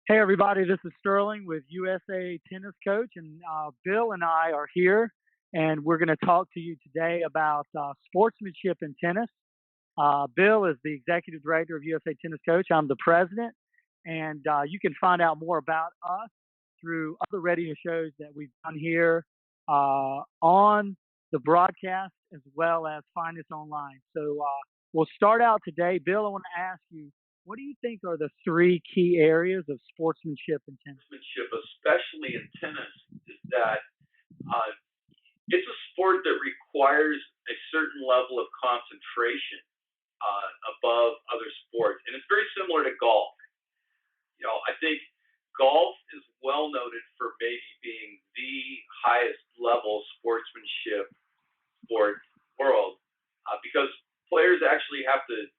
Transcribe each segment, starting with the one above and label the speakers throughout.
Speaker 1: Hey everybody, this is Sterling with USA Tennis Coach, and Bill and I are here, and we're going to talk to you today about sportsmanship in tennis. Bill is the executive director of USA Tennis Coach. I'm the president, and you can find out more about us through other radio shows that we've done here on the broadcast, as well as find us online. So we'll start out today. Bill, I want to ask you, what do you think are the three key areas of sportsmanship in tennis?
Speaker 2: Sportsmanship, especially in tennis, is that uh, it's a sport that requires a certain level of concentration above other sports, and it's very similar to golf. I think golf is well noted for maybe being the highest level sportsmanship sport in the world because players actually have to,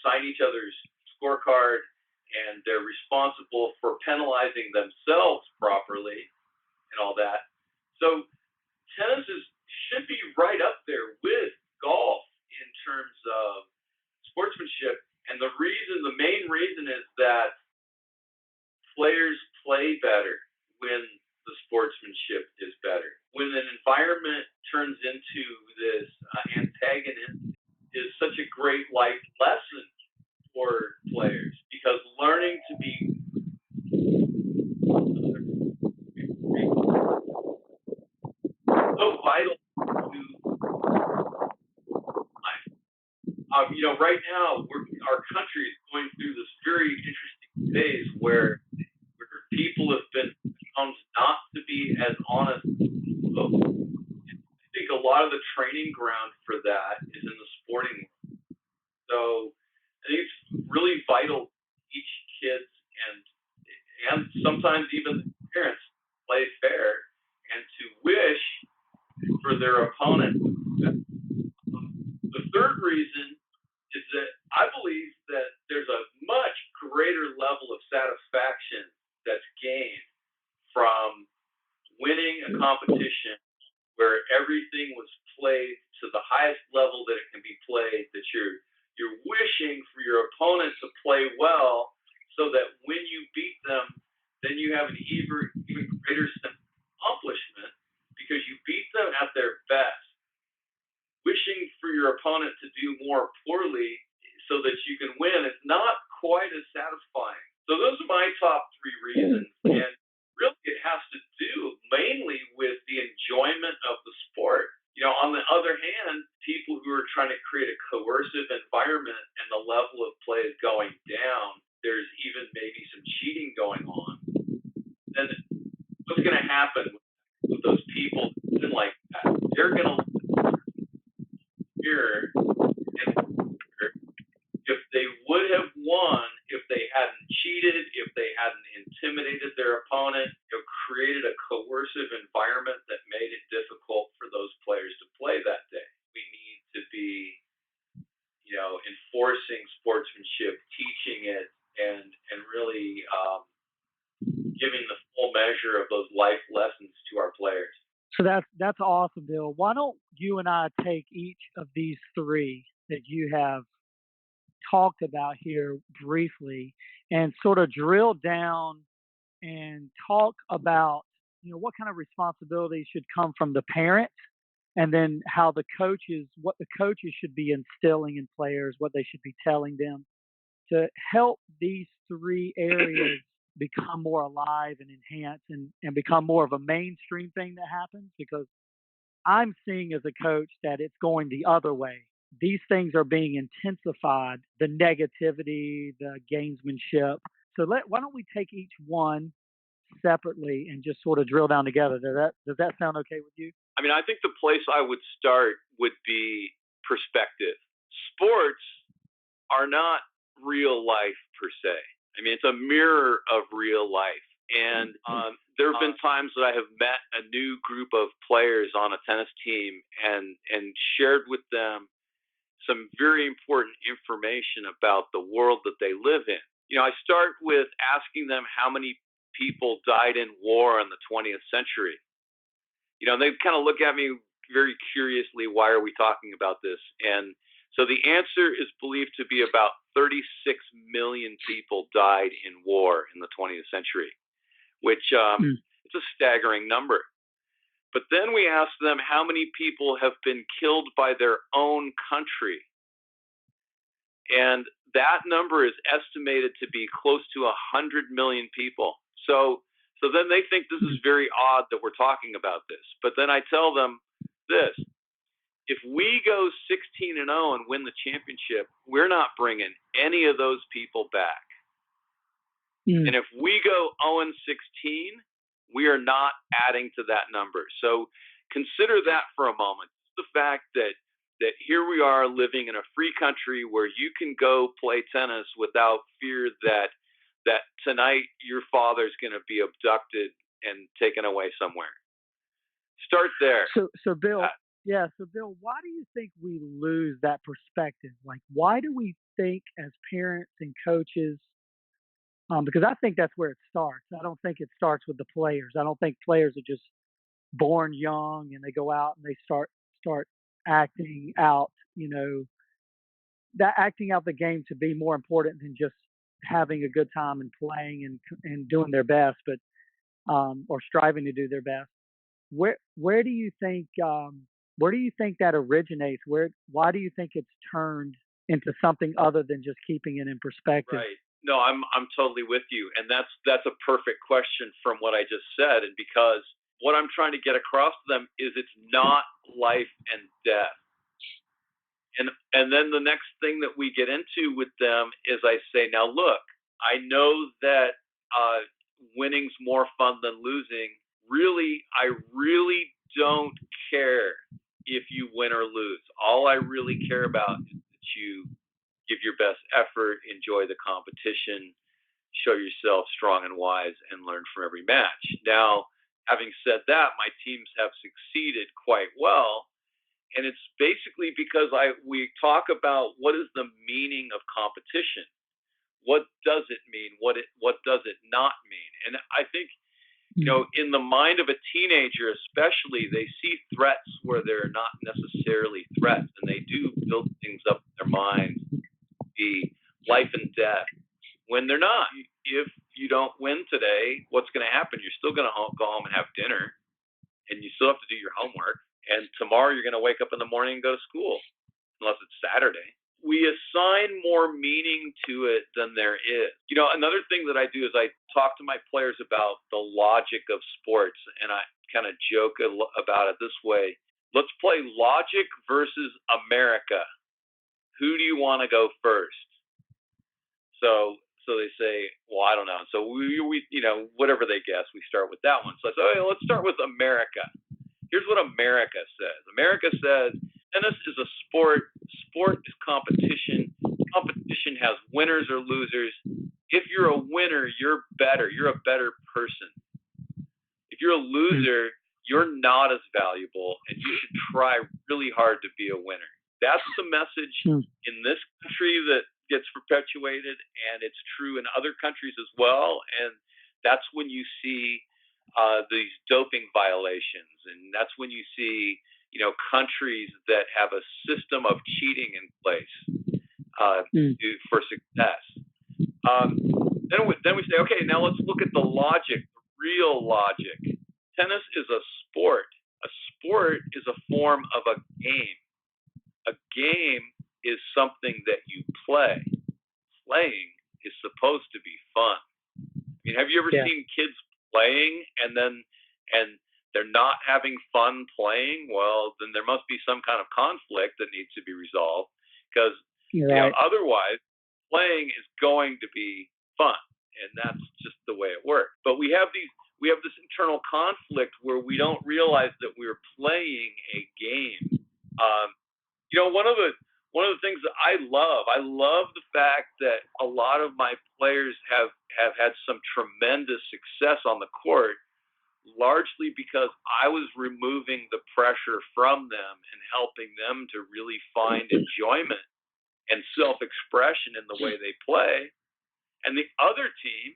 Speaker 2: sign each other's scorecard, and they're responsible for penalizing themselves properly and all that. So should be right up there with golf in terms of sportsmanship. And the main reason is that players play better when the sportsmanship is better. When an environment turns into this antagonism is such a great life lesson for players, because learning to be so vital to life. Right now, our country is going through this very interesting phase where people have been found not to be as honest. So I think a lot of the training ground for that is in the sporting world. So I think it's really vital to teach kids and sometimes even parents to play fair and to wish for their opponent. The third reason is that I believe that there's a much greater level of satisfaction that's gained from winning a competition where everything was played to the highest level that it can be played, that you're wishing for your opponent to play well so that when you beat them, then you have an even greater sense of accomplishment because you beat them at their best. Wishing for your opponent to do more poorly so that you can win is not quite as satisfying. So those are my top three reasons. And really it has to do mainly with the enjoyment of the sport. On the other hand, people who are trying to create a coercive environment and the level of play is going down, there's even maybe some cheating going on, then what's going to happen with those people like that? They're going to here, and if they would have won, if they hadn't cheated, if they hadn't intimidated their opponent, created a coercive environment that made it difficult for those players to play that day. We need to be, enforcing sportsmanship, teaching it, and really giving the full measure of those life lessons to our players.
Speaker 1: So that's awesome, Bill. Why don't you and I take each of these three that you have talked about here briefly and sort of drill down and talk about, what kind of responsibility should come from the parent, and then what the coaches should be instilling in players, what they should be telling them to help these three areas become more alive and enhanced and become more of a mainstream thing that happens, because I'm seeing as a coach that it's going the other way. These things are being intensified, the negativity, the gamesmanship. So why don't we take each one separately and just sort of drill down together? Does that sound okay with you?
Speaker 2: I think the place I would start would be perspective. Sports are not real life per se. It's a mirror of real life. And there have been times that I have met a new group of players on a tennis team and shared with them some very important information about the world that they live in. I start with asking them how many people died in war in the 20th century. They kind of look at me very curiously, why are we talking about this? And so the answer is believed to be about 36
Speaker 3: million people died in war in the 20th century, which it's a staggering number. But then we ask them how many people have been killed by their own country. And that number is estimated to be close to 100 million people. So then they think this is very odd that we're talking about this. But then I tell them this: if we go 16-0 and win the championship, we're not bringing any of those people back. And if we go 0-16, we are not adding to that number. So consider that for a moment. The fact that here we are living in a free country where you can go play tennis without fear that tonight your father's going to be abducted and taken away somewhere. Start there.
Speaker 1: So Bill, So Bill, why do you think we lose that perspective? Like, why do we think as parents and coaches? Because I think that's where it starts. I don't think it starts with the players. I don't think players are just born young and they go out and they start acting out, that acting out the game to be more important than just having a good time and playing and doing their best, but or striving to do their best. Where do you think that originates? Why do you think it's turned into something other than just keeping it in perspective?
Speaker 3: Right. No, I'm totally with you, and that's a perfect question from what I just said, and because what I'm trying to get across to them is it's not life and death. And then the next thing that we get into with them is I say, now look, I know that winning's more fun than losing. I really don't care if you win or lose. All I really care about is that you give your best effort, enjoy the competition, show yourself strong and wise, and learn from every match. Now, having said that, my teams have succeeded quite well. And it's basically because we talk about what is the meaning of competition. What does it mean? What does it not mean? And I think, in the mind of a teenager especially, they see threats where they're not necessarily threats. And they do build things up in their minds, be life and death, when they're not. If you don't win today, what's going to happen? You're still going to go home and have dinner, and you still have to do your homework. And tomorrow you're going to wake up in the morning and go to school, unless it's Saturday. We assign more meaning to it than there is. Another thing that I do is I talk to my players about the logic of sports, and I kind of joke about it this way. Let's play logic versus America. Who do you want to go first? So they say, well, I don't know. So we whatever they guess, we start with that one. So I say, okay, let's start with America. Here's what America says. America says tennis is a sport. Sport is competition. Competition has winners or losers. If you're a winner, you're better. You're a better person. If you're a loser, you're not as valuable, and you should try really hard to be a winner. That's the message in this country that gets perpetuated, and it's true in other countries as well. And that's when you see these doping violations, and that's when you see countries that have a system of cheating in place for success. Then we say, okay, now let's look at the logic, the real logic. Tennis is a sport. A sport is a form of a game. A game is something that you play. Playing is supposed to be fun. I mean, have you ever seen kids playing and they're not having fun playing? Well, then there must be some kind of conflict that needs to be resolved, because otherwise playing is going to be fun, and that's just the way it works. But we have this internal conflict where we don't realize that we're playing a game. One of the things that I love the fact that a lot of my players have had some tremendous success on the court, largely because I was removing the pressure from them and helping them to really find enjoyment and self-expression in the way they play. And the other team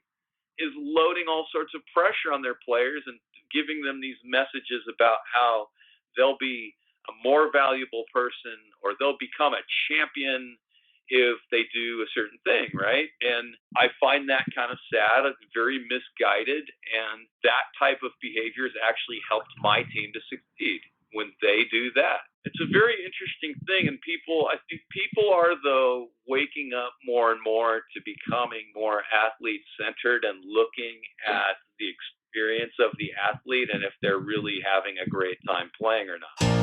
Speaker 3: is loading all sorts of pressure on their players and giving them these messages about how they'll be a more valuable person, or they'll become a champion if they do a certain thing, right? And I find that kind of sad. It's very misguided, and that type of behavior has actually helped my team to succeed when they do that. It's a very interesting thing, and I think people are, though, waking up more and more to becoming more athlete-centered and looking at the experience of the athlete and if they're really having a great time playing or not.